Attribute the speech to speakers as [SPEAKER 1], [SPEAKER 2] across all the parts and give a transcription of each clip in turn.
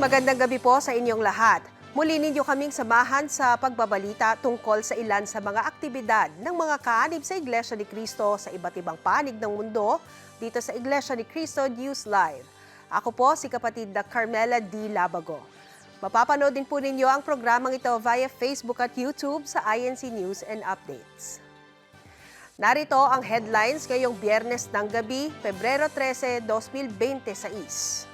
[SPEAKER 1] Magandang gabi po sa inyong lahat. Muli ninyo kaming samahan sa pagbabalita tungkol sa ilan sa mga aktibidad ng mga kaanib sa Iglesia ni Cristo sa iba't ibang panig ng mundo dito sa Iglesia ni Cristo News Live. Ako po si kapatid na Carmela D. Labago. Mapapanood din po ninyo ang programang ito via Facebook at YouTube sa INC News and Updates. Narito ang headlines ngayong Biyernes ng gabi, Pebrero 13, 2026.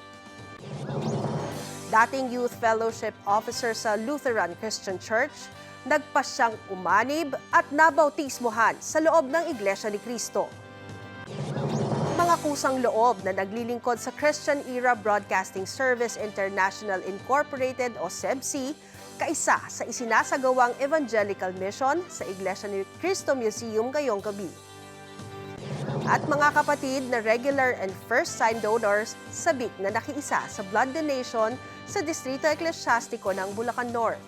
[SPEAKER 1] Dating Youth Fellowship Officer sa Lutheran Christian Church, nagpasyang umanib at nabautismohan sa loob ng Iglesia ni Cristo. Mga kusang loob na naglilingkod sa Christian Era Broadcasting Service International Incorporated o CEBC, kaisa sa isinasagawang evangelical mission sa Iglesia ni Cristo Museum ngayong gabi. At mga kapatid na regular and first-time donors, sabik na nakiisa sa blood donation sa Distrito Eclesiastiko ng Bulacan North.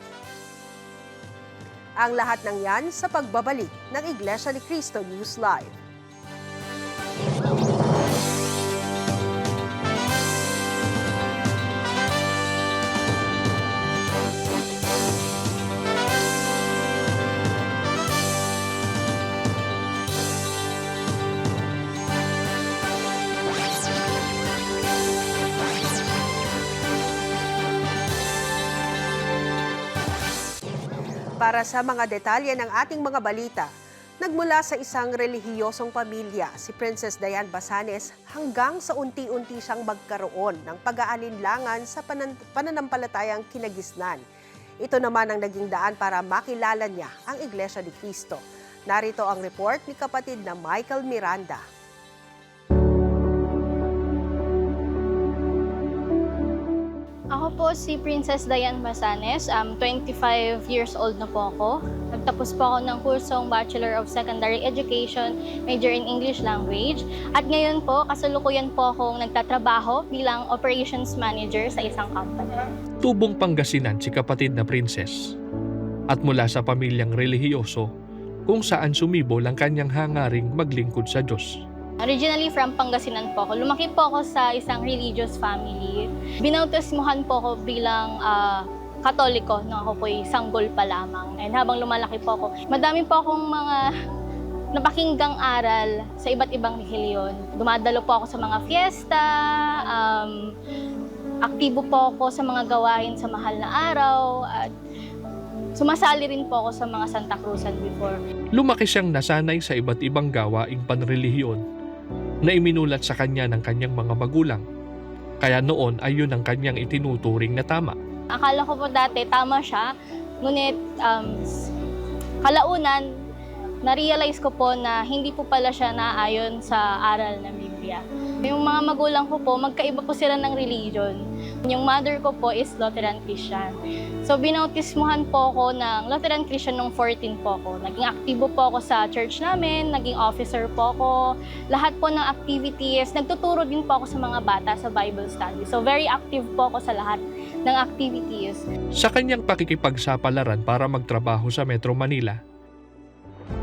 [SPEAKER 1] Ang lahat ng yan sa pagbabalik ng Iglesia ni Cristo News Live. Para sa mga detalye ng ating mga balita, nagmula sa isang relihiyosong pamilya, si Princess Dayan Basanes, hanggang sa unti-unti siyang magkaroon ng pag-aalinlangan sa pananampalatayang kinagisnan. Ito naman ang naging daan para makilala niya ang Iglesia ni Cristo. Narito ang report ni kapatid na Michael Miranda.
[SPEAKER 2] Ako po si Princess Dayan Basanes, 25 years old na po ako. Nagtapos po ako ng kursong Bachelor of Secondary Education, major in English Language. At ngayon po, kasalukuyan po akong nagtatrabaho bilang Operations Manager sa isang company.
[SPEAKER 3] Tubong Pangasinan si kapatid na Princess. At mula sa pamilyang relihiyoso, kung saan sumibol ang kanyang hangaring maglingkod sa Diyos.
[SPEAKER 2] Originally from Pangasinan po ako. Lumaki po ako sa isang religious family. Binautismuhan po ako bilang Katoliko nung ako po'y sanggol pa lamang. And habang lumalaki po ako, madami po akong mga napakinggang aral sa iba't ibang relihiyon. Dumadalo po ako sa mga fiesta, aktibo po ako sa mga gawain sa mahal na araw, at sumasali rin po ako sa mga Santa Cruzan before.
[SPEAKER 3] Lumaki siyang nasanay sa iba't ibang gawaing panrelihiyon na iminulat sa kanya ng kanyang mga magulang. Kaya noon ay yun ang kanyang itinuturing na tama.
[SPEAKER 2] Akala ko po dati tama siya, ngunit kalaunan, na-realize ko po na hindi po pala siya naayon sa aral ng Biblia. Yung mga magulang ko po, magkaiba po sila ng religion. Yung mother ko po is Lutheran Christian. So binautismuhan po ako ng Lutheran Christian nung 14 po ako. Naging aktibo po ako sa church namin, naging officer po ako. Lahat po ng activities, nagtuturo din po ako sa mga bata sa Bible study. So very active po ako sa lahat ng activities.
[SPEAKER 3] Sa kanyang pakikipagsapalaran para magtrabaho sa Metro Manila,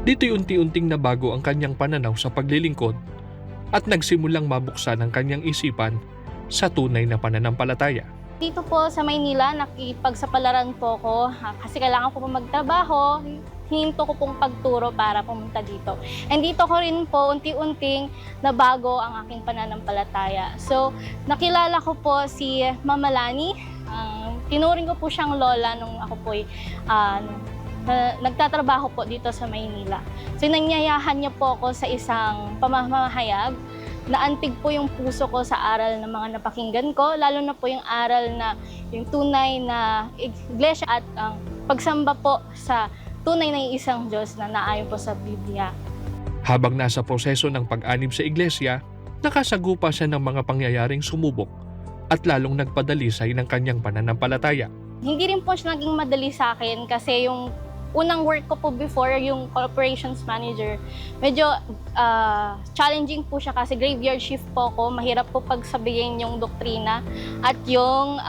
[SPEAKER 3] dito'y unti-unting nabago ang kanyang pananaw sa paglilingkod at nagsimulang mabuksan ang kanyang isipan sa tunay na pananampalataya.
[SPEAKER 2] Dito po sa Maynila, nakipagsapalaran po ako kasi kailangan ko po magtrabaho. Hininto ko pong pagturo para pumunta dito. And dito ko rin po unti-unting nabago ang aking pananampalataya. So, nakilala ko po si Mama Lani. Tinuring ko po siyang lola nung ako po'y nagtatrabaho po dito sa Maynila. So, nanyayahan niya po ako sa isang pamamahayag. Naantig po yung puso ko sa aral ng mga napakinggan ko, lalo na po yung aral na yung tunay na iglesia at ang pagsamba po sa tunay na isang Diyos na naayon po sa Biblia.
[SPEAKER 3] Habang nasa proseso ng pag-anib sa iglesia, nakasagupa siya ng mga pangyayaring sumubok at lalong nagpadalisay ng kanyang pananampalataya.
[SPEAKER 2] Hindi rin po siya naging madali sa akin kasi yung unang work ko po before, yung operations manager, medyo challenging po siya kasi graveyard shift po ako. Mahirap po pagsabihin yung doktrina at yung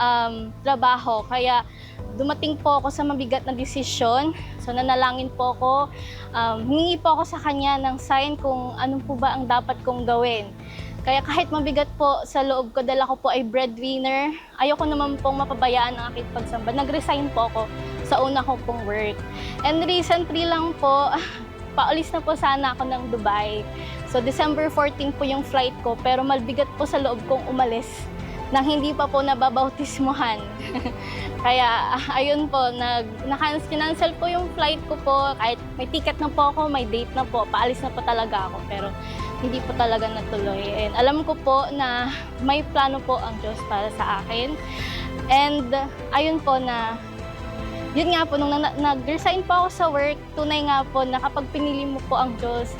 [SPEAKER 2] trabaho. Kaya dumating po ako sa mabigat na desisyon. So nanalangin po ako. Humingi po ako sa kanya ng sign kung ano po ba ang dapat kong gawin. Kaya kahit mabigat po sa loob ko, dala ko po ay breadwinner, ayoko naman pong mapabayaan ang aking pagsamba. Nag-resign po ako sa una ko pong work. And recently lang po, paalis na po sana ako ng Dubai. So December 14 po yung flight ko, pero malbigat po sa loob kong umalis nang hindi pa po nababautismuhan. Kaya ayun po, kinancel po yung flight ko po. Kahit may ticket na po ako, may date na po, paalis na po talaga ako. Pero hindi po talaga natuloy. And alam ko po na may plano po ang Diyos para sa akin. And ayun po na, yun nga po, nung nag-resign po ako sa work, tunay nga po na kapag pinili mo po ang Diyos,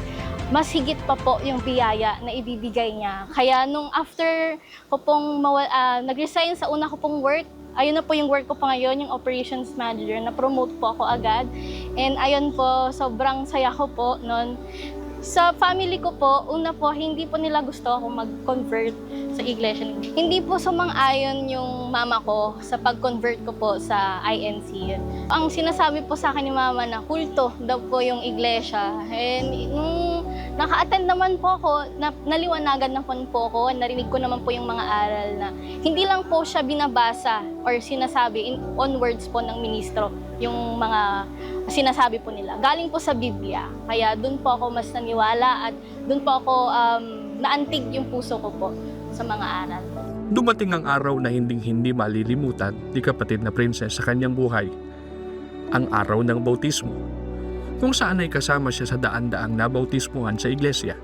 [SPEAKER 2] mas higit pa po yung biyaya na ibibigay niya. Kaya nung after ko pong nag-resign sa una ko pong work, ayun na po yung work ko pa ngayon, yung operations manager, na-promote po ako agad. And ayun po, sobrang saya ko po noon. Sa family ko po, una po, hindi po nila gusto ako mag-convert sa Iglesia. Hindi po sumang-ayon yung mama ko sa pag-convert ko po sa INC. Ang sinasabi po sa akin ni mama na kulto daw po yung Iglesia. And naka-attend naman po ako, naliwanagan naman po ako, narinig ko naman po yung mga aral na hindi lang po siya binabasa or sinasabi on words po ng ministro, yung mga sinasabi po nila. Galing po sa Biblia. Kaya doon po ako mas naniwala at doon po ako naantig yung puso ko po sa mga aral.
[SPEAKER 3] Dumating ang araw na hinding-hindi malilimutan ni kapatid na Princess sa kanyang buhay. Ang araw ng bautismo, kung saan ay kasama siya sa daan-daang nabautismuhan sa iglesia.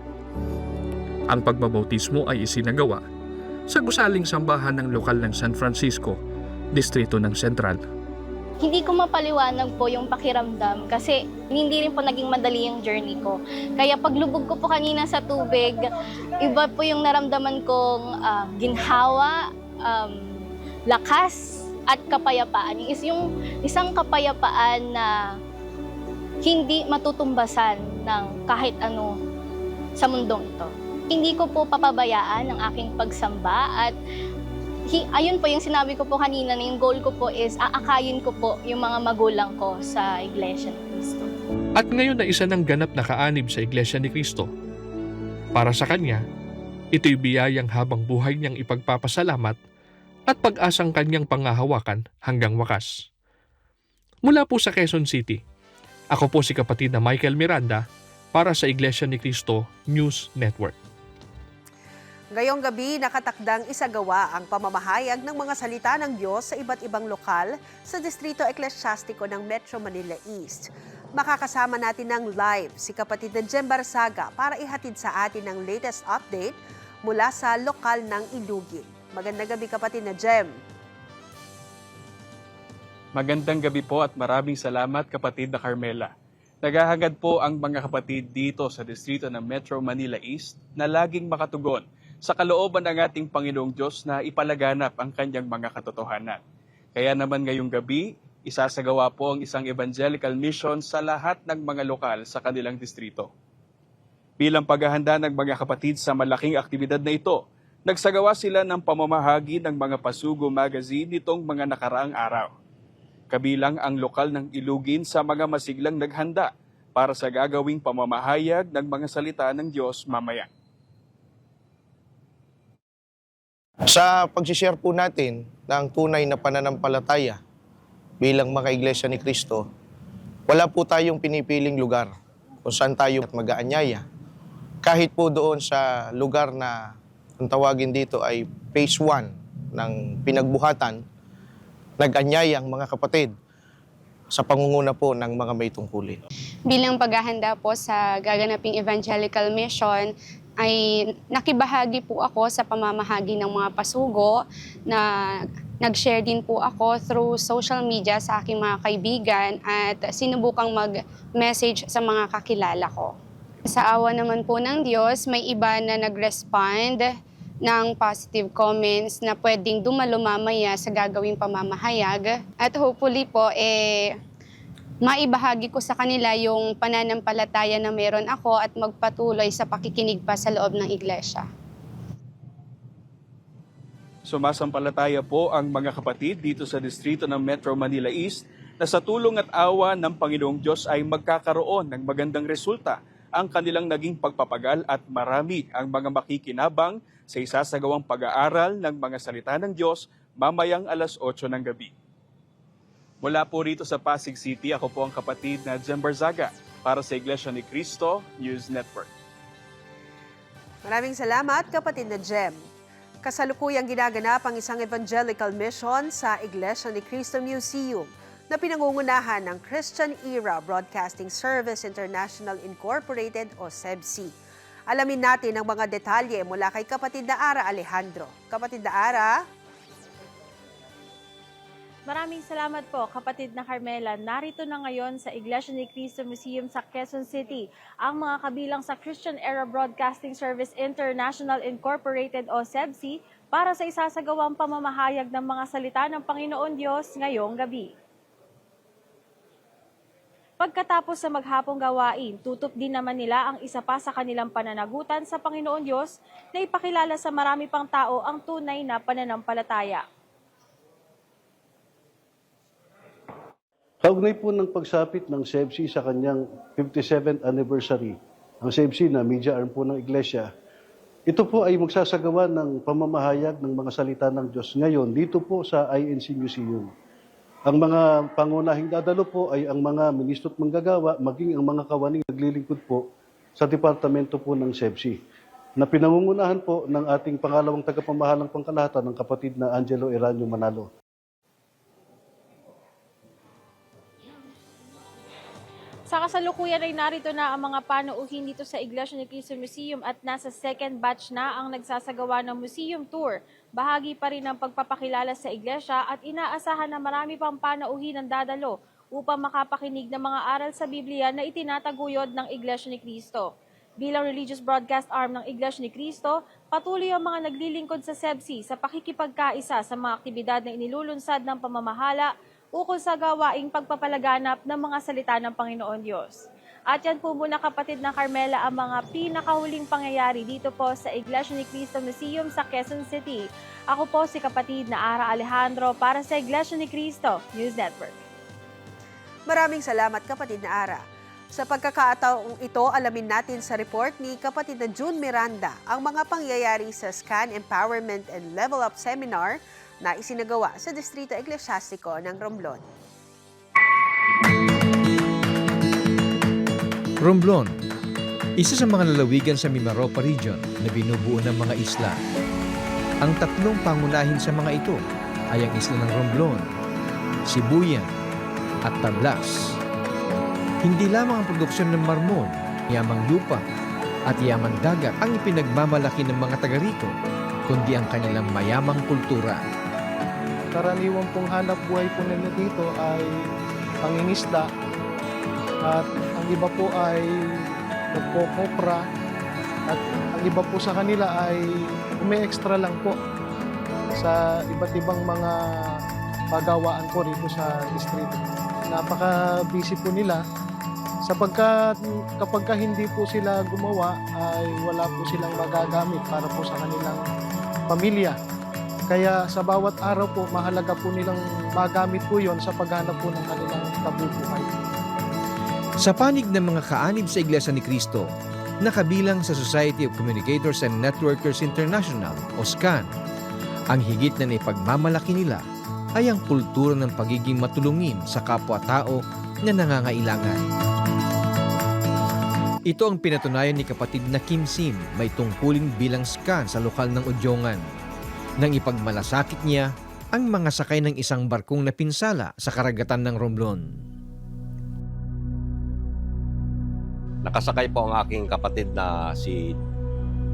[SPEAKER 3] Ang pagbabautismo ay isinagawa sa gusaling sambahan ng lokal ng San Francisco, distrito ng Central.
[SPEAKER 2] Hindi ko mapaliwanag po yung pakiramdam kasi hindi rin po naging madali yung journey ko. Kaya paglubog ko po kanina sa tubig, iba po yung naramdaman kong ginhawa, lakas at kapayapaan. Yung isang kapayapaan na hindi matutumbasan ng kahit ano sa mundong ito. Hindi ko po papabayaan ang aking pagsamba at ayun po yung sinabi ko po kanina na yung goal ko po is aakayin ko po yung mga magulang ko sa Iglesia ni Cristo.
[SPEAKER 3] At ngayon na isa ng ganap na kaanib sa Iglesia ni Cristo. Para sa kanya, ito'y biyayang habang buhay niyang ipagpapasalamat at pag-asang kanyang pangahawakan hanggang wakas. Mula po sa Quezon City, ako po si kapatid na Michael Miranda para sa Iglesia ni Cristo News Network.
[SPEAKER 1] Ngayong gabi, nakatakdang isagawa ang pamamahayag ng mga salita ng Diyos sa iba't ibang lokal sa Distrito Eklesyastiko ng Metro Manila East. Makakasama natin ng live si kapatid na Jem Barsaga para ihatid sa atin ang latest update mula sa lokal ng Ilugin. Magandang gabi kapatid na Jem.
[SPEAKER 4] Magandang gabi po at maraming salamat kapatid na Carmela. Naghahangad po ang mga kapatid dito sa distrito ng Metro Manila East na laging makatugon sa kalooban ng ating Panginoong Diyos na ipalaganap ang kanyang mga katotohanan. Kaya naman ngayong gabi, isasagawa po ang isang evangelical mission sa lahat ng mga lokal sa kanilang distrito. Bilang paghahanda ng mga kapatid sa malaking aktibidad na ito, nagsagawa sila ng pamamahagi ng mga Pasugo magazine nitong mga nakaraang araw. Kabilang ang lokal ng Ilugin sa mga masiglang naghanda para sa gagawing pamamahayag ng mga salita ng Diyos mamaya.
[SPEAKER 5] Sa pag-share po natin ng tunay na pananampalataya bilang mga Iglesia ni Cristo, wala po tayong pinipiling lugar kung saan tayo mag-aanyaya. Kahit po doon sa lugar na kung tawagin dito ay phase 1 ng pinagbuhatan, nag-anyaya ang mga kapatid sa pangunguna po ng mga may tungkulin.
[SPEAKER 6] Bilang paghahanda po sa gaganaping evangelical mission, ay nakibahagi po ako sa pamamahagi ng mga pasugo na nag-share din po ako through social media sa aking mga kaibigan at sinubukang mag-message sa mga kakilala ko. Sa awa naman po ng Diyos, may iba na nag-respond ng positive comments na pwedeng dumalo mamaya sa gagawing pamamahayag. At hopefully po, maibahagi ko sa kanila yung pananampalataya na meron ako at magpatuloy sa pakikinig pa sa loob ng iglesia.
[SPEAKER 4] Sumasampalataya po ang mga kapatid dito sa distrito ng Metro Manila East na sa tulong at awa ng Panginoong Diyos ay magkakaroon ng magandang resulta ang kanilang naging pagpapagal at marami ang mga makikinabang sa isasagawang pag-aaral ng mga salita ng Diyos mamayang alas 8 ng gabi. Mula po rito sa Pasig City, ako po ang kapatid na Jem Barzaga para sa Iglesia ni Cristo News Network.
[SPEAKER 1] Maraming salamat, kapatid na Jem. Kasalukuyang ginaganap ang isang evangelical mission sa Iglesia ni Cristo Museum na pinangungunahan ng Christian Era Broadcasting Service International Incorporated o SEBC. Alamin natin ang mga detalye mula kay kapatid na Ara Alejandro. Kapatid na Ara?
[SPEAKER 7] Maraming salamat po, kapatid na Carmela. Narito na ngayon sa Iglesia ni Cristo Museum sa Quezon City ang mga kabilang sa Christian Era Broadcasting Service International Incorporated o SEBC para sa isasagawang pamamahayag ng mga salita ng Panginoon Diyos ngayong gabi. Pagkatapos sa maghapong gawain, tutup din naman nila ang isa pa sa kanilang pananagutan sa Panginoon Diyos na ipakilala sa marami pang tao ang tunay na pananampalataya.
[SPEAKER 8] Kaugnay po ng pagsapit ng SEBC sa kanyang 57th anniversary, ang SEBC na media arm po ng Iglesia, ito po ay magsasagawa ng pamamahayag ng mga salita ng Diyos ngayon dito po sa INC Museum. Ang mga pangunahing dadalo po ay ang mga ministro at manggagawa, maging ang mga kawaning naglilingkod po sa departamento po ng SEBC, na pinangungunahan po ng ating pangalawang tagapamahalang pangkalahatan ng kapatid na Angelo Eranio Manalo.
[SPEAKER 7] Sa kasalukuyan ay narito na ang mga panauhin dito sa Iglesia ni Cristo Museum at nasa second batch na ang nagsasagawa ng museum tour. Bahagi pa rin ng pagpapakilala sa iglesia at inaasahan na marami pang panauhin ang dadalo upang makapakinig ng mga aral sa Biblia na itinataguyod ng Iglesia ni Cristo. Bilang religious broadcast arm ng Iglesia ni Cristo, patuloy ang mga naglilingkod sa SEBC sa pakikipagkaisa sa mga aktibidad na inilulunsad ng pamamahala ukol sa gawaing pagpapalaganap ng mga salita ng Panginoon Diyos. At yan po muna, kapatid na Carmela, ang mga pinakahuling pangyayari dito po sa Iglesia ni Cristo Museum sa Quezon City. Ako po si kapatid na Ara Alejandro para sa Iglesia ni Cristo News Network.
[SPEAKER 1] Maraming salamat, kapatid na Ara. Sa pagkakataong ito, alamin natin sa report ni kapatid na June Miranda ang mga pangyayari sa SCAN Empowerment and Level Up Seminar na isinagawa sa Distrito Eclesiastico ng Romblon.
[SPEAKER 9] Romblon, isa sa mga lalawigan sa Mimaropa Region na binubuo ng mga isla. Ang tatlong pangunahin sa mga ito ay ang isla ng Romblon, Sibuyan at Tablas. Hindi lamang ang produksyon ng marmon, yamang lupa at yamang dagat ang ipinagmamalaki ng mga taga rito, kundi ang kanilang mayamang kultura.
[SPEAKER 10] Karaniwan pong hanap buhay po nila dito ay pangingisda at ang iba po ay nagkokopra at ang iba po sa kanila ay umi-extra lang po sa iba't ibang mga pagawaan po rito sa distrito. Napaka-busy po nila sapagkat kapag hindi po sila gumawa ay wala po silang magagamit para po sa kanilang pamilya. Kaya sa bawat araw po, mahalaga po nilang magamit po yon sa paghanap po ng kanilang kabubuhay.
[SPEAKER 9] Sa panig ng mga kaanib sa Iglesia ni Cristo, nakabilang sa Society of Communicators and Networkers International o SCAN, ang higit na naipagmamalaki nila ay ang kultura ng pagiging matulungin sa kapwa-tao na nangangailangan. Ito ang pinatunayan ni kapatid na Kim Sim, may tungkulin bilang SCAN sa lokal ng Udjongan, nang ipagmalasakit niya ang mga sakay ng isang barkong napinsala sa karagatan ng Romblon.
[SPEAKER 11] Nakasakay po ang aking kapatid na si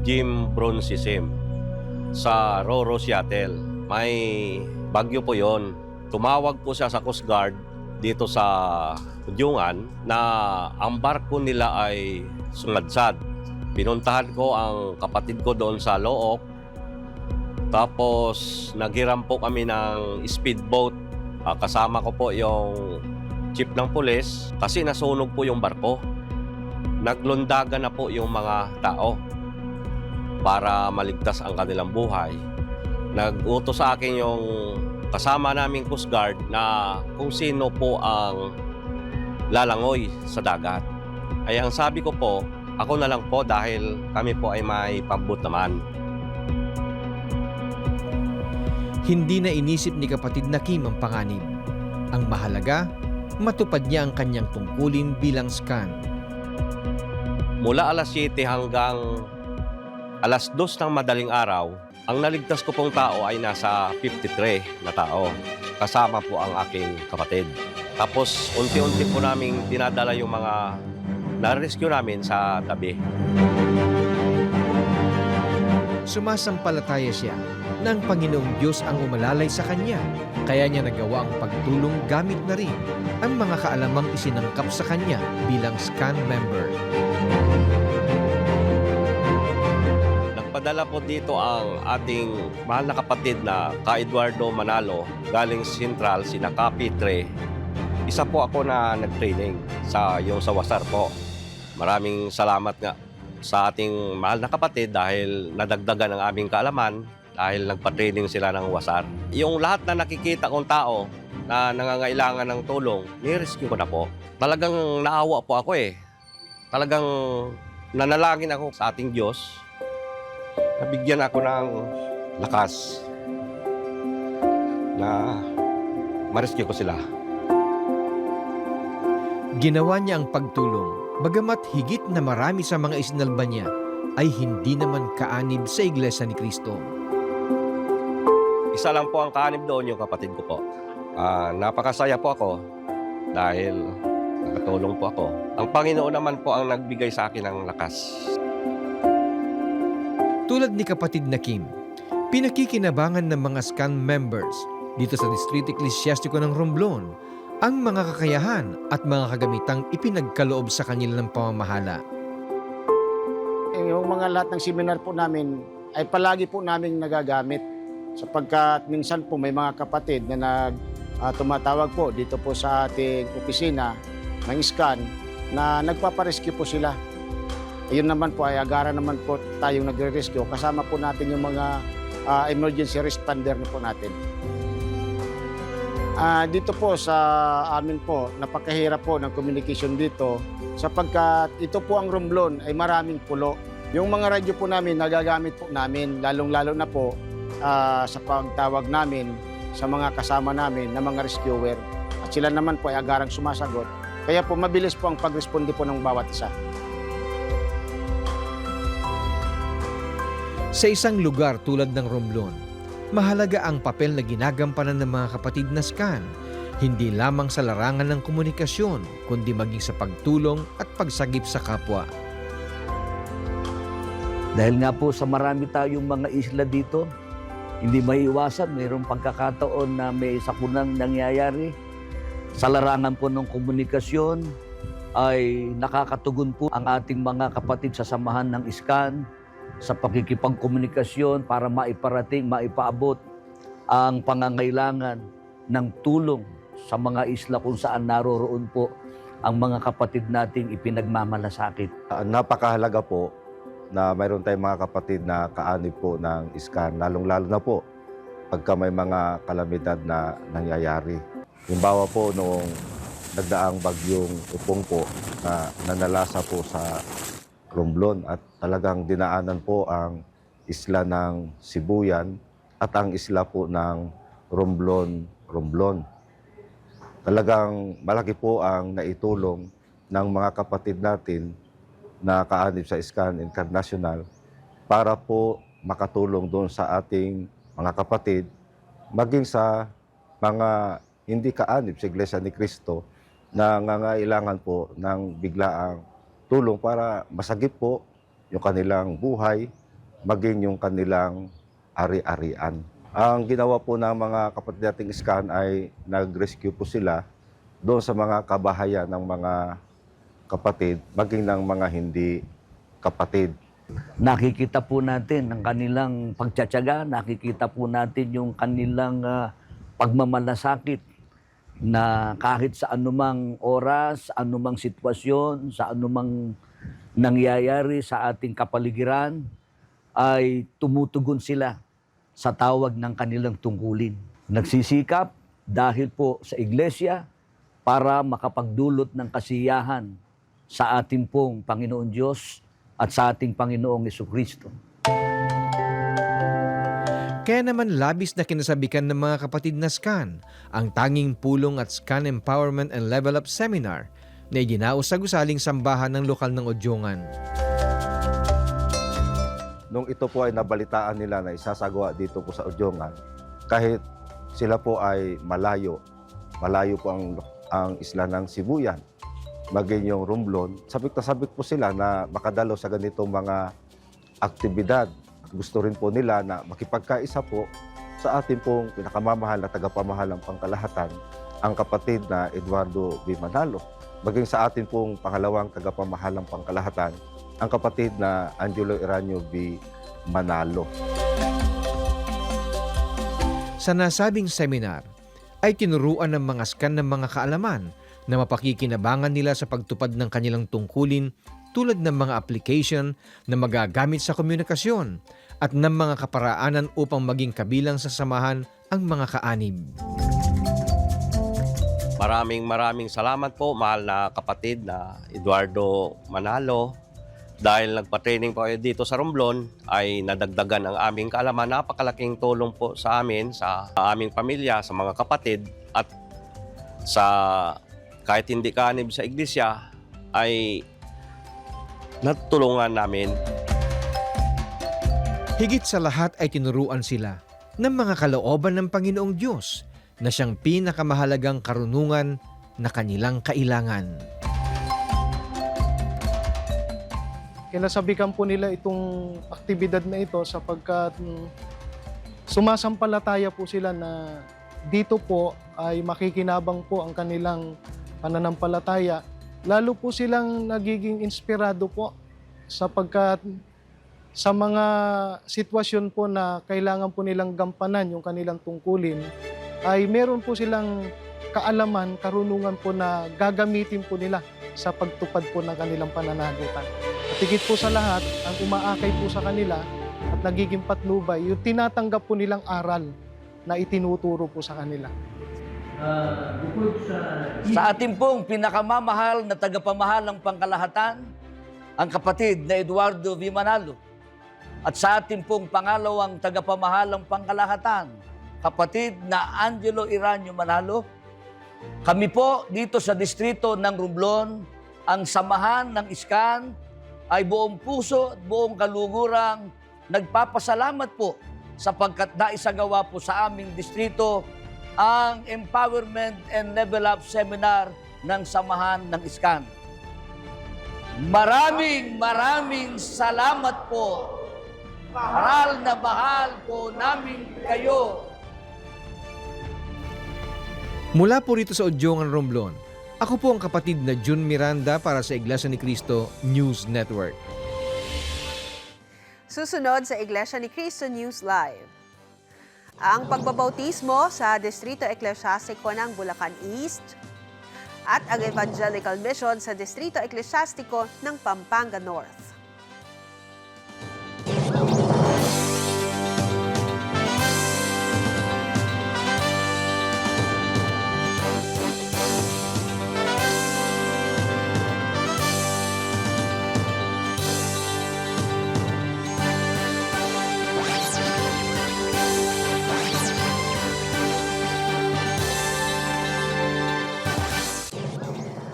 [SPEAKER 11] Jim Broncisim sa Roro, Seattle. May bagyo po yon. Tumawag po siya sa Coast Guard dito sa Udjongan na ang barko nila ay sumadsad. Pinuntahan ko ang kapatid ko doon sa Look. Tapos naghiram po kami ng speedboat. Kasama ko po yung chief ng pulis kasi nasunog po yung barko. Naglundagan na po yung mga tao para maligtas ang kanilang buhay. Nag-utos sa akin yung kasama naming Coast Guard na kung sino po ang lalangoy sa dagat. Ay ang sabi ko po, ako na lang po dahil kami po ay may pambut naman.
[SPEAKER 9] Hindi na inisip ni kapatid na Kim ang panganib. Ang mahalaga, matupad niya ang kanyang tungkulin bilang scan.
[SPEAKER 11] Mula alas 7 hanggang alas 2 ng madaling araw, ang naligtas ko pong tao ay nasa 53 na tao. Kasama po ang aking kapatid. Tapos unti-unti po naming dinadala yung mga na-rescue namin sa tabi.
[SPEAKER 9] Sumasampalataya siya na ang Panginoong Diyos ang umalalay sa kanya. Kaya niya nagawa ang pagtulong gamit na rin ang mga kaalamang isinangkap sa kanya bilang scan member.
[SPEAKER 11] Nagpadala po dito ang ating mahal na kapatid na Ka Eduardo Manalo galing Central, sina Ka Pitre. Isa po ako na nag-training sa Wasar po. Maraming salamat nga sa ating mahal na kapatid dahil nadagdagan ang aming kaalaman dahil nagpa-training sila ng Wasar. Yung lahat na nakikita kong tao na nangangailangan ng tulong, ni-rescue ko na po. Talagang naawa po ako eh. Talagang nanalangin ako sa ating Diyos. Nabigyan ako ng lakas na ma-rescue ko sila.
[SPEAKER 9] Ginawa niya ang pagtulong, bagamat higit na marami sa mga isinalba niya ay hindi naman kaanib sa Iglesia ni Cristo.
[SPEAKER 11] Isa lang po ang kaanib doon, yung kapatid ko po. Napakasaya po ako dahil nakatulong po ako. Ang Panginoon naman po ang nagbigay sa akin ng lakas.
[SPEAKER 9] Tulad ni kapatid na Kim, pinakikinabangan ng mga scan members dito sa Distrito Eclesiastiko ng Romblon ang mga kakayahan at mga kagamitang ipinagkaloob sa kanila ng pamamahala.
[SPEAKER 12] Yung mga lahat ng seminar po namin ay palagi po namin nagagamit sapagkat minsan po may mga kapatid na tumatawag po dito po sa ating opisina ng scan na nagpaparescue po sila. Yun naman po ay agaran naman po tayong nagre-rescue. Kasama po natin yung mga emergency responder na po natin. Dito po sa amin po, napakahirap po ng communication dito sapagkat ito po ang Romblon ay maraming pulo. Yung mga radyo po namin, nagagamit po namin, lalong-lalo na po sa pagtawag namin sa mga kasama namin na mga rescuer. At sila naman po ay agarang sumasagot. Kaya po mabilis po ang pagresponde po ng bawat isa.
[SPEAKER 9] Sa isang lugar tulad ng Romblon, mahalaga ang papel na ginagampanan ng mga kapatid na scan, hindi lamang sa larangan ng komunikasyon, kundi maging sa pagtulong at pagsagip sa kapwa.
[SPEAKER 13] Dahil nga po sa marami tayong mga isla dito, hindi maiiwasan, mayroong pagkakataon na may sakunang nangyayari. Sa larangan po ng komunikasyon ay nakakatugon po ang ating mga kapatid sa samahan ng scan sa pakikipagkomunikasyon para maiparating, maipaabot ang pangangailangan ng tulong sa mga isla kung saan naroroon po ang mga kapatid nating ipinagmamalasakit.
[SPEAKER 14] Napakahalaga po na mayroon tayong mga kapatid na kaanib po ng scan, lalong-lalo na po pagka may mga kalamidad na nangyayari. Halimbawa po noong nagdaang bagyong Upong po na nanalasa po sa Romblon at talagang dinaanan po ang isla ng Sibuyan at ang isla po ng Romblon. Talagang malaki po ang naitulong ng mga kapatid natin na kaanib sa Scan International para po makatulong doon sa ating mga kapatid, maging sa mga hindi kaanib sa Iglesia ni Cristo na nangangailangan po ng biglaang tulong para masagip po yung kanilang buhay, maging yung kanilang ari-arian. Ang ginawa po ng mga kapatid nating scan ay nag-rescue po sila doon sa mga kabahayan ng mga kapatid, maging ng mga hindi kapatid.
[SPEAKER 13] Nakikita po natin ang kanilang pagtsatsaga, nakikita po natin yung kanilang pagmamalasakit na kahit sa anumang oras, anumang sitwasyon, sa anumang nangyayari sa ating kapaligiran, ay tumutugon sila sa tawag ng kanilang tungkulin. Nagsisikap dahil po sa iglesia para makapagdulot ng kasiyahan sa ating pong Panginoon Diyos at sa ating Panginoong Jesucristo.
[SPEAKER 9] Kaya naman labis na kinasabikan ng mga kapatid na SCAN ang tanging pulong at SCAN Empowerment and Level Up Seminar na iginaos sa gusaling sambahan ng lokal ng Odyongan.
[SPEAKER 14] Nung ito po ay nabalitaan nila na isasagawa dito po sa Odyongan, kahit sila po ay malayo po ang isla ng Sibuyan, maging yung Romblon, sabik na sabik po sila na makadalo sa ganitong mga aktibidad. Gusto rin po nila na makipagkaisa po sa ating pong pinakamamahal na tagapamahalang pangkalahatan, ang kapatid na Eduardo V. Manalo. Maging sa ating pong pangalawang tagapamahalang pangkalahatan, ang kapatid na Angelo Iranio V. Manalo.
[SPEAKER 9] Sa nasabing seminar, ay tinuruan ng mga SCAN ng mga kaalaman na mapakikinabangan nila sa pagtupad ng kanilang tungkulin tulad ng mga application na magagamit sa komunikasyon at ng mga kaparaanan upang maging kabilang sa samahan ang mga kaanib.
[SPEAKER 11] Maraming salamat po, mahal na kapatid na Eduardo Manalo. Dahil nagpa-training po kayo dito sa Romblon, ay nadagdagan ang aming kaalaman. Napakalaking tulong po sa amin, sa aming pamilya, sa mga kapatid, at sa kahit hindi kaanib sa iglesia, ay natulungan namin.
[SPEAKER 9] Higit sa lahat ay tinuruan sila ng mga kalooban ng Panginoong Diyos na siyang pinakamahalagang karunungan na kanilang kailangan.
[SPEAKER 10] Kinasabikan po nila itong aktibidad na ito sapagkat sumasampalataya po sila na dito po ay makikinabang po ang kanilang pananampalataya. Lalo po silang nagiging inspirado po sapagkat sa mga sitwasyon po na kailangan po nilang gampanan yung kanilang tungkulin, ay meron po silang kaalaman, karunungan po na gagamitin po nila sa pagtupad po ng kanilang pananagutan. At higit po sa lahat, ang umaakay po sa kanila at nagiging patnubay, yung tinatanggap po nilang aral na itinuturo po sa kanila.
[SPEAKER 13] Sa ating pong pinakamamahal na tagapamahalang pangkalahatan, ang kapatid na Eduardo V. Manalo. At sa ating pong pangalawang tagapamahalang pangkalahatan, kapatid na Angelo Iranio Manalo. Kami po dito sa distrito ng Romblon, ang samahan ng SCAN, ay buong puso at buong kalugurang nagpapasalamat po sapagkat naisagawa po sa aming distrito ang Empowerment and Level Up Seminar ng samahan ng SCAN. Maraming salamat po. Mahal na mahal po namin kayo.
[SPEAKER 9] Mula po rito sa Odyongan, Romblon, ako po ang kapatid na Jun Miranda para sa Iglesia ni Cristo News Network.
[SPEAKER 1] Susunod sa Iglesia ni Cristo News Live. Ang pagbabautismo sa Distrito Eklesyastiko ng Bulacan East at ang Evangelical Mission sa Distrito Eklesyastiko ng Pampanga North.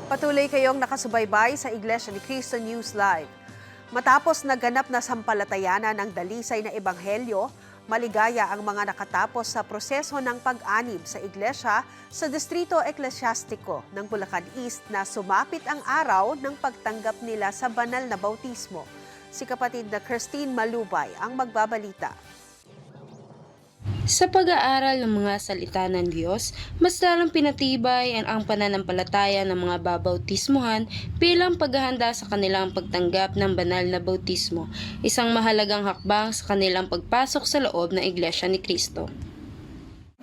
[SPEAKER 1] Patuloy kayong nakasubaybay sa Iglesia ni Cristo News Live. Matapos naganap na sampalatayanan ng dalisay na ebanghelyo, maligaya ang mga nakatapos sa proseso ng pag-anib sa iglesia sa Distrito Eklesyastiko ng Bulacan East na sumapit ang araw ng pagtanggap nila sa banal na bautismo. Si kapatid na Christine Malubay ang magbabalita.
[SPEAKER 15] Sa pag-aaral ng mga salita ng Diyos, mas lalong pinatibay ang pananampalataya ng mga babautismuhan bilang paghahanda sa kanilang pagtanggap ng banal na bautismo, isang mahalagang hakbang sa kanilang pagpasok sa loob ng Iglesia ni Cristo.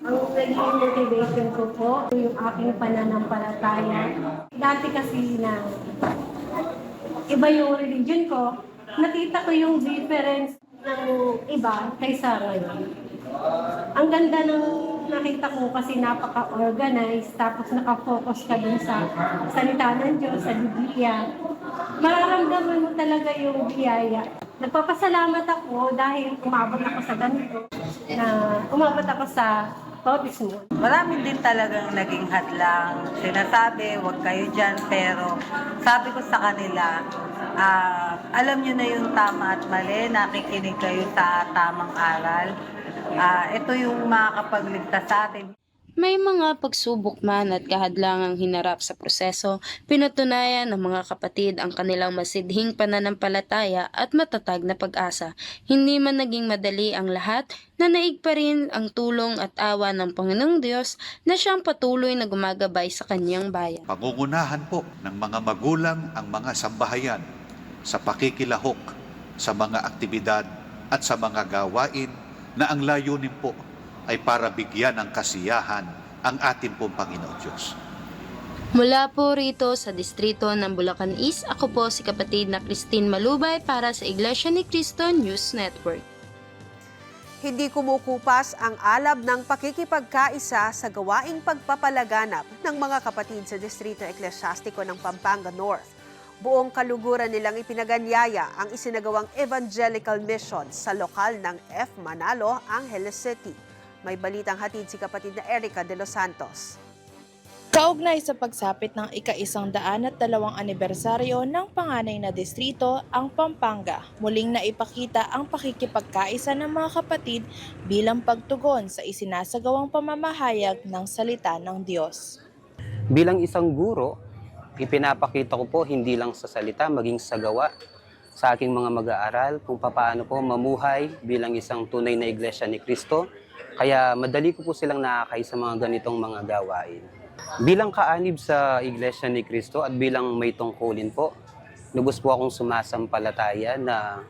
[SPEAKER 16] Ang naging motivation ko po, yung aking pananampalataya. Dati kasi na iba yung religion ko, nakita ko yung difference ng iba kaysa ngayon. Ang ganda ng nakita ko kasi napaka-organized, tapos nakafocus ka dun sa salita ng Diyos, sa Biblia, mararamdaman mo talaga yung biyaya. Nagpapasalamat ako dahil umabot ako sa ganito, na umabot ako sa bautismo.
[SPEAKER 17] Marami din talagang naging hadlang. Sinasabi, huwag kayo dyan, pero sabi ko sa kanila, alam nyo na yung tama at mali, nakikinig kayo sa tamang aral. Ito yung makakapagligtas sa atin.
[SPEAKER 15] May mga pagsubok man at kahadlangang hinarap sa proseso, pinatunayan ng mga kapatid ang kanilang masidhing pananampalataya at matatag na pag-asa. Hindi man naging madali ang lahat, nanaig pa rin ang tulong at awa ng Panginoong Diyos na siyang patuloy na gumagabay sa kanyang bayan.
[SPEAKER 18] Pangungunahan po ng mga magulang ang mga sambahayan sa pakikilahok sa mga aktibidad at sa mga gawain na ang layunin po ay para bigyan ng kasiyahan ang ating pong Panginoon Diyos.
[SPEAKER 15] Mula po rito sa distrito ng Bulacan East, ako po si kapatid na Christine Malubay para sa Iglesia ni Cristo News Network.
[SPEAKER 1] Hindi kumukupas ang alab ng pakikipagkaisa sa gawaing pagpapalaganap ng mga kapatid sa Distrito Eklesyastiko ng Pampanga North. Buong kaluguran nilang ipinaganyaya ang isinagawang evangelical mission sa lokal ng F. Manalo, Angeles City. May balitang hatid si kapatid na Erica de los Santos.
[SPEAKER 19] Kaugnay sa pagsapit ng ika-102 anibersaryo ng panganay na distrito, ang Pampanga, muling naipakita ang pakikipagkaisa ng mga kapatid bilang pagtugon sa isinasagawang pamamahayag ng salita ng Diyos.
[SPEAKER 20] Bilang isang guro, ipinapakita ko po hindi lang sa salita, maging sa gawa sa aking mga mag-aaral kung paano po mamuhay bilang isang tunay na Iglesia ni Cristo. Kaya madali ko po silang nakakay sa mga ganitong mga gawain. Bilang kaanib sa Iglesia ni Cristo at bilang may tungkulin po, lubos po akong sumasampalataya na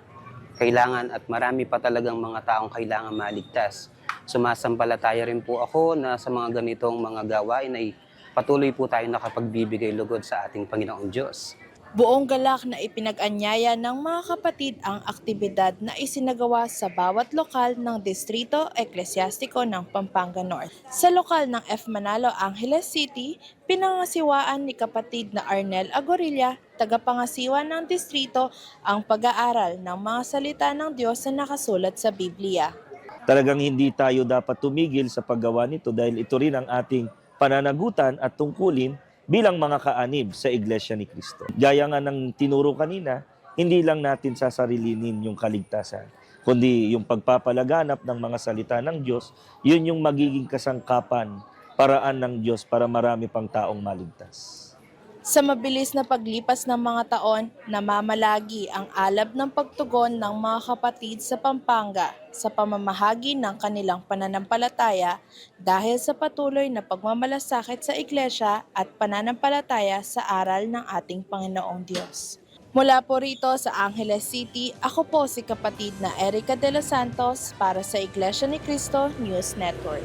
[SPEAKER 20] kailangan at marami pa talagang mga taong kailangan maligtas. Sumasampalataya rin po ako na sa mga ganitong mga gawain ay patuloy po tayo nakapagbibigay lugod sa ating Panginoong Diyos.
[SPEAKER 19] Buong galak na ipinag-anyaya ng mga kapatid ang aktibidad na isinagawa sa bawat lokal ng Distrito Eklesyastiko ng Pampanga North. Sa lokal ng F. Manalo, Angeles City, pinangasiwaan ni kapatid na Arnel Agorilla, tagapangasiwa ng distrito, ang pag-aaral ng mga salita ng Diyos na nakasulat sa Biblia.
[SPEAKER 21] Talagang hindi tayo dapat tumigil sa paggawa nito dahil ito rin ang ating pananagutan at tungkulin bilang mga kaanib sa Iglesia ni Cristo. Gaya nga ng tinuro kanina, hindi lang natin sasarilinin yung kaligtasan, kundi yung pagpapalaganap ng mga salita ng Diyos, yun yung magiging kasangkapan, paraan ng Diyos para marami pang taong maligtas.
[SPEAKER 19] Sa mabilis na paglipas ng mga taon, namamalagi ang alab ng pagtugon ng mga kapatid sa Pampanga sa pamamahagi ng kanilang pananampalataya dahil sa patuloy na pagmamalasakit sa Iglesia at pananampalataya sa aral ng ating Panginoong Diyos. Mula po rito sa Angeles City, ako po si kapatid na Erica de los Santos para sa Iglesia ni Cristo News Network.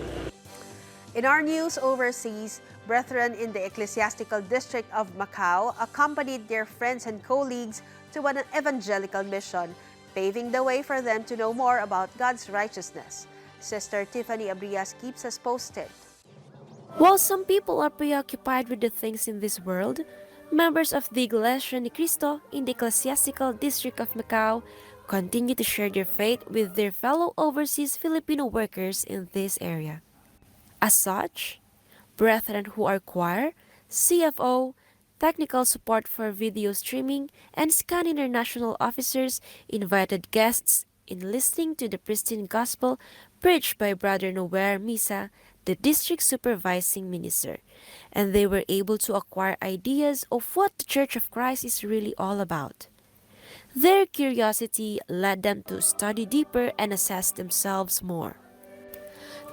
[SPEAKER 1] In our news overseas, brethren in the Ecclesiastical District of Macau accompanied their friends and colleagues to an evangelical mission, paving the way for them to know more about God's righteousness. Sister Tiffany Abrias keeps us posted.
[SPEAKER 22] While some people are preoccupied with the things in this world, members of the Iglesia ni Cristo in the Ecclesiastical District of Macau continue to share their faith with their fellow overseas Filipino workers in this area. As such, brethren who are choir, CFO, technical support for video streaming, and SCAN International officers invited guests in listening to the pristine gospel preached by Brother Noel Misa, the district supervising minister, and they were able to acquire ideas of what the Church of Christ is really all about. Their curiosity led them to study deeper and assess themselves more.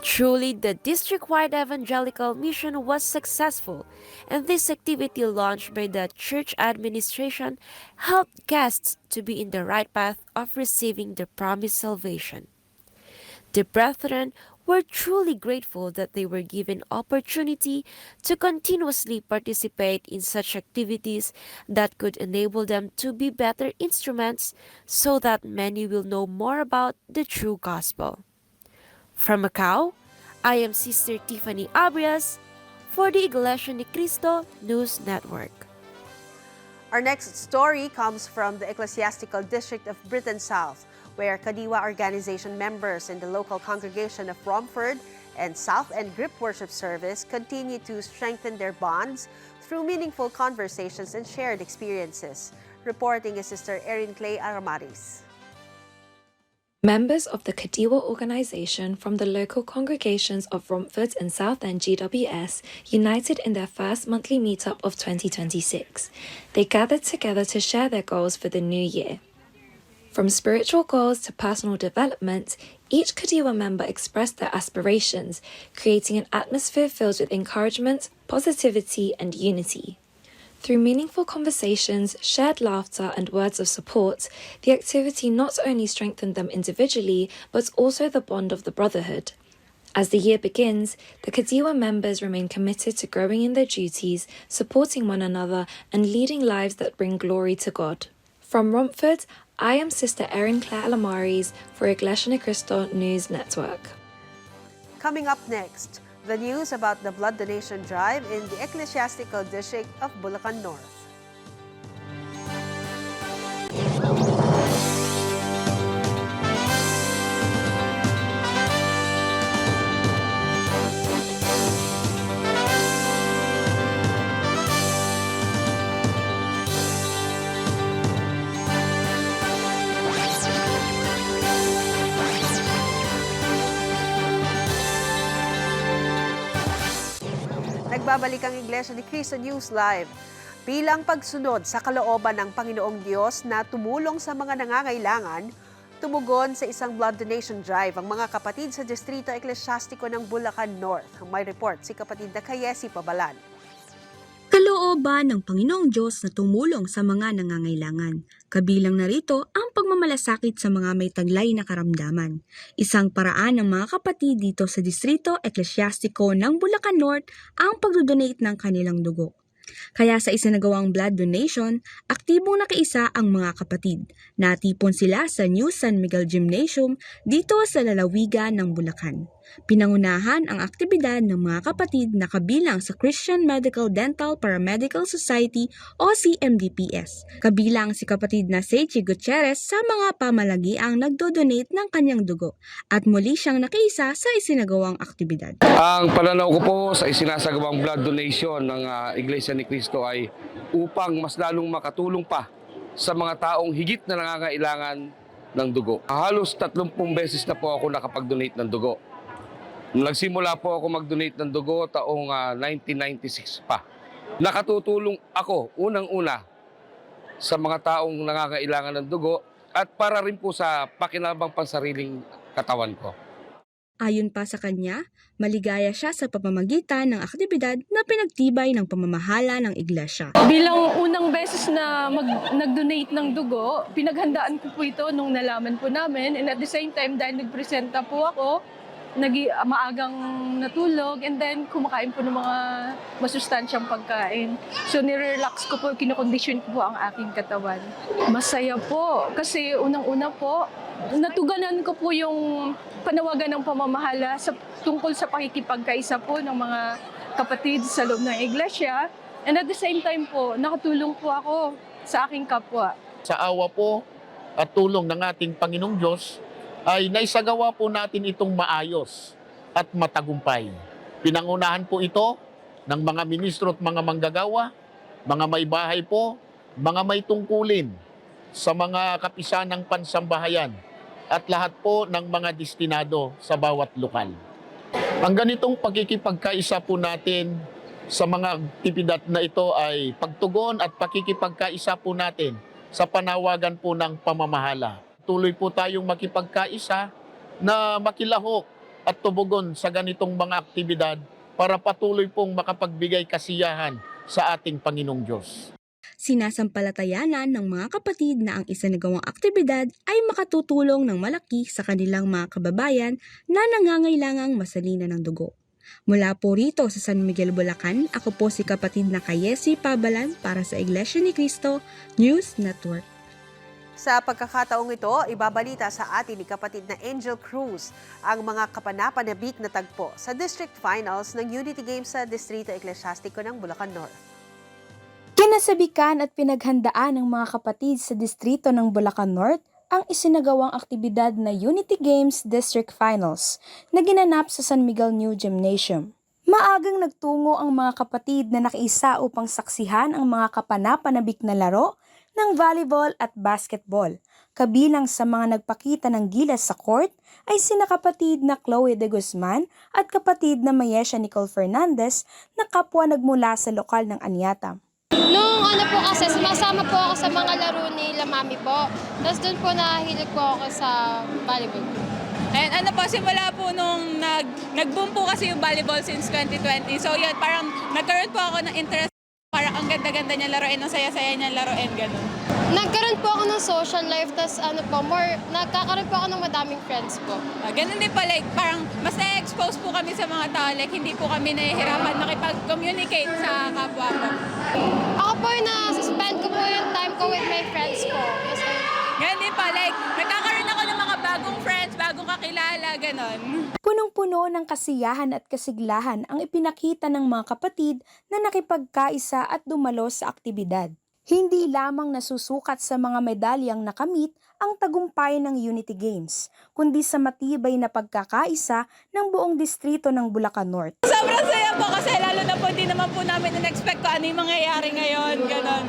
[SPEAKER 22] Truly, the district-wide evangelical mission was successful, and this activity launched by the church administration helped guests to be in the right path of receiving the promised salvation. The brethren were truly grateful that they were given opportunity to continuously participate in such activities that could enable them to be better instruments so that many will know more about the true gospel. From Macau, I am Sister Tiffany Abrias for the Iglesia ni Cristo News Network.
[SPEAKER 1] Our next story comes from the Ecclesiastical District of Britain South, where Kadiwa organization members in the local congregation of Romford and South End Grip Worship Service continue to strengthen their bonds through meaningful conversations and shared experiences. Reporting is Sister Erin Clay Aramaris.
[SPEAKER 2] Members of the Kadiwa organization from the local congregations of Romford and South End GWS united in their first monthly meetup of 2026. They gathered together to share their goals for the new year. From spiritual goals to personal development, each Kadiwa member expressed their aspirations, creating an atmosphere filled with encouragement, positivity, and unity. Through meaningful conversations, shared laughter, and words of support, the activity not only strengthened them individually, but also the bond of the brotherhood. As the year begins, the Kadiwa members remain committed to growing in their duties, supporting one another, and leading lives that bring glory to God. From Romford, I am Sister Erin Claire Alamaris for Iglesia ni Cristo News Network.
[SPEAKER 1] Coming up next, the news about the blood donation drive in the Ecclesiastical District of Bulacan North. Nagbabalik ang Iglesia ni Cristo News Live. Bilang pagsunod sa kalooban ng Panginoong Diyos na tumulong sa mga nangangailangan, tumugon sa isang blood donation drive ang mga kapatid sa Distrito Eklesiastiko ng Bulacan North. May report si kapatid na Kayesi Pabalan.
[SPEAKER 3] Kalooban ng Panginoong Diyos na tumulong sa mga nangangailangan. Kabilang narito ang pagmamalasakit sa mga may taglay na karamdaman. Isang paraan ng mga kapatid dito sa Distrito Eklesiastiko ng Bulacan North ang pagdodonate ng kanilang dugo. Kaya sa isinagawang blood donation, aktibong nakiisa ang mga kapatid. Natipon sila sa New San Miguel Gymnasium dito sa lalawigan ng Bulacan. Pinangunahan ang aktibidad ng mga kapatid na kabilang sa Christian Medical Dental Paramedical Society o CMDPS. Kabilang si kapatid na Seichi Gutierrez sa mga pamalagiang nagdodonate ng kanyang dugo at muli siyang nakiisa sa isinagawang aktibidad.
[SPEAKER 23] Ang pananaw ko po sa isinasagawang blood donation ng Iglesia ni Cristo ay upang mas lalong makatulong pa sa mga taong higit na nangangailangan ng dugo. Halos 30 beses na po ako nakapag-donate ng dugo. Nagsimula po ako mag-donate ng dugo taong 1996 pa. Nakatutulong ako unang-una sa mga taong nangangailangan ng dugo at para rin po sa pakinabang pansariling katawan ko.
[SPEAKER 3] Ayon pa sa kanya, maligaya siya sa pamamagitan ng aktibidad na pinagtibay ng pamamahala ng iglesia.
[SPEAKER 24] Bilang unang beses na nag-donate ng dugo, pinaghandaan ko po ito nung nalaman po namin, and at the same time dahil nagpresenta po ako, maagang natulog, and then kumakain po ng mga masustansyang pagkain. So nire-relax ko po, kinokondisyon ko po ang aking katawan. Masaya po kasi unang-una po, natuganan ko po yung panawagan ng pamamahala tungkol sa pakikipagkaisa po ng mga kapatid sa loob ng iglesia. And at the same time po, nakatulong po ako sa aking kapwa.
[SPEAKER 25] Sa awa po at tulong ng ating Panginoong Diyos, ay naisagawa po natin itong maayos at matagumpay. Pinangunahan po ito ng mga ministro at mga manggagawa, mga may bahay po, mga may tungkulin sa mga kapisanang pansambahayan at lahat po ng mga destinado sa bawat lokal. Ang ganitong pagkikipagkaisa po natin sa mga aktibidad na ito ay pagtugon at pakikipagkaisa po natin sa panawagan po ng pamamahala. Tuloy po tayong makipagkaisa na makilahok at tubugon sa ganitong mga aktibidad para patuloy pong makapagbigay kasiyahan sa ating Panginoong Diyos.
[SPEAKER 3] Sinasampalatayanan ng mga kapatid na ang isinagawang aktibidad ay makatutulong ng malaki sa kanilang mga kababayan na nangangailangang masalina ng dugo. Mula po rito sa San Miguel, Bulacan, ako po si kapatid na Kayesi Pabalan para sa Iglesia ni Cristo News Network.
[SPEAKER 1] Sa pagkakataong ito, ibabalita sa atin ni kapatid na Angel Cruz ang mga kapanapanabik na tagpo sa District Finals ng Unity Games sa Distrito Eclesiastico ng Bulacan North.
[SPEAKER 3] Kinasabikan at pinaghandaan ng mga kapatid sa distrito ng Bulacan North ang isinagawang aktibidad na Unity Games District Finals na ginanap sa San Miguel New Gymnasium. Maagang nagtungo ang mga kapatid na nakiisa upang saksihan ang mga kapanapanabik na laro ng volleyball at basketball. Kabilang sa mga nagpakita ng gilas sa court ay sina kapatid na Chloe de Guzman at kapatid na Mayesha Nicole Fernandez na kapwa nagmula sa lokal ng Anyata.
[SPEAKER 4] Nung po kasi, sumasama po ako sa mga laro ni Mami po. Tapos doon po nahilig po ako sa volleyball.
[SPEAKER 5] And simula po nung nag-boom po kasi yung volleyball since 2020. So yun, parang nagkaroon po ako ng interest. Parang ang ganda-ganda niya laruin, ang saya-saya niya laruin, gano'n.
[SPEAKER 4] Nagkaroon po ako ng social life, tapos nagkakaroon po ako ng madaming friends po.
[SPEAKER 5] Ganun din po, like, parang mas na-expose po kami sa mga tao, like, hindi po kami nahihirapan makipag-communicate sa kapwa ko.
[SPEAKER 4] Ako po yung na-suspend ko po yung time ko with my friends po. Kasi
[SPEAKER 5] ganun din po, like, nagkakaroon ako ng mga bagong friends, bagong kakilala, gano'n.
[SPEAKER 3] Punong-puno ng kasiyahan at kasiglahan ang ipinakita ng mga kapatid na nakipagkaisa at dumalo sa aktibidad. Hindi lamang nasusukat sa mga medalyang nakamit ang tagumpay ng Unity Games, kundi sa matibay na pagkakaisa ng buong distrito ng Bulacan North.
[SPEAKER 5] Sobrang saya po kasi lalo na po hindi naman po namin in-expect ko ano yung mangyayari ngayon, gano'n.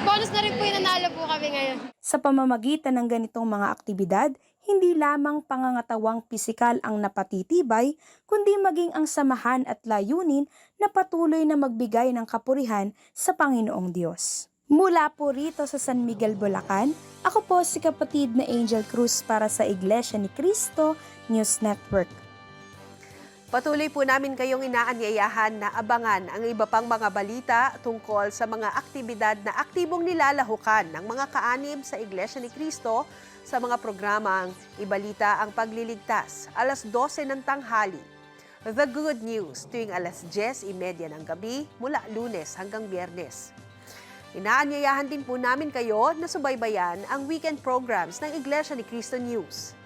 [SPEAKER 4] bonus na rin po yung nanalo po kami ngayon.
[SPEAKER 3] Sa pamamagitan ng ganitong mga aktibidad, hindi lamang pangangatawang pisikal ang napatitibay, kundi maging ang samahan at layunin na patuloy na magbigay ng kapurihan sa Panginoong Diyos. Mula po rito sa San Miguel, Bulacan, ako po si kapatid na Angel Cruz para sa Iglesia ni Cristo News Network.
[SPEAKER 1] Patuloy po namin kayong inaanyayahan na abangan ang iba pang mga balita tungkol sa mga aktibidad na aktibong nilalahukan ng mga kaanib sa Iglesia ni Cristo sa mga programang Ibalita ang Pagliligtas, alas 12 ng tanghali. The Good News tuwing alas 10:30 ng gabi mula Lunes hanggang Biyernes. Inaanyayahan din po namin kayo na subaybayan ang weekend programs ng Iglesia ni Cristo News.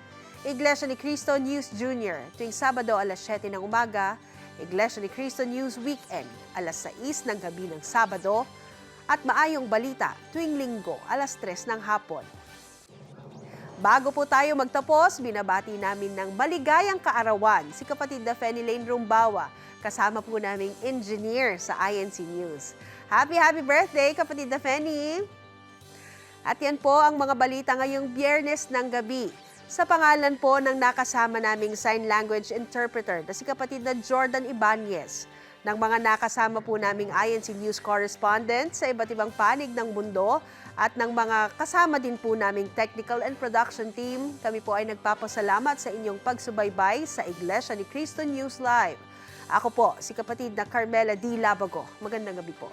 [SPEAKER 1] Iglesia ni Cristo News Junior tuwing Sabado alas 7 ng umaga, Iglesia ni Cristo News Weekend alas 6 ng gabi ng Sabado, at Maayong Balita tuwing Linggo alas 3 ng hapon. Bago po tayo magtapos, binabati namin ng maligayang kaarawan si kapatid na Fanny Lane Rumbawa, kasama po naming engineer sa INC News. Happy birthday, kapatid na Fanny! At yan po ang mga balita ngayong Biyernes ng gabi. Sa pangalan po ng nakasama naming sign language interpreter na si kapatid na Jordan Ibanez, ng mga nakasama po naming INC News correspondent sa iba't ibang panig ng mundo, at ng mga kasama din po naming technical and production team, kami po ay nagpapasalamat sa inyong pagsubaybay sa Iglesia ni Cristo News Live. Ako po, si kapatid na Carmela D. Labago. Magandang gabi po.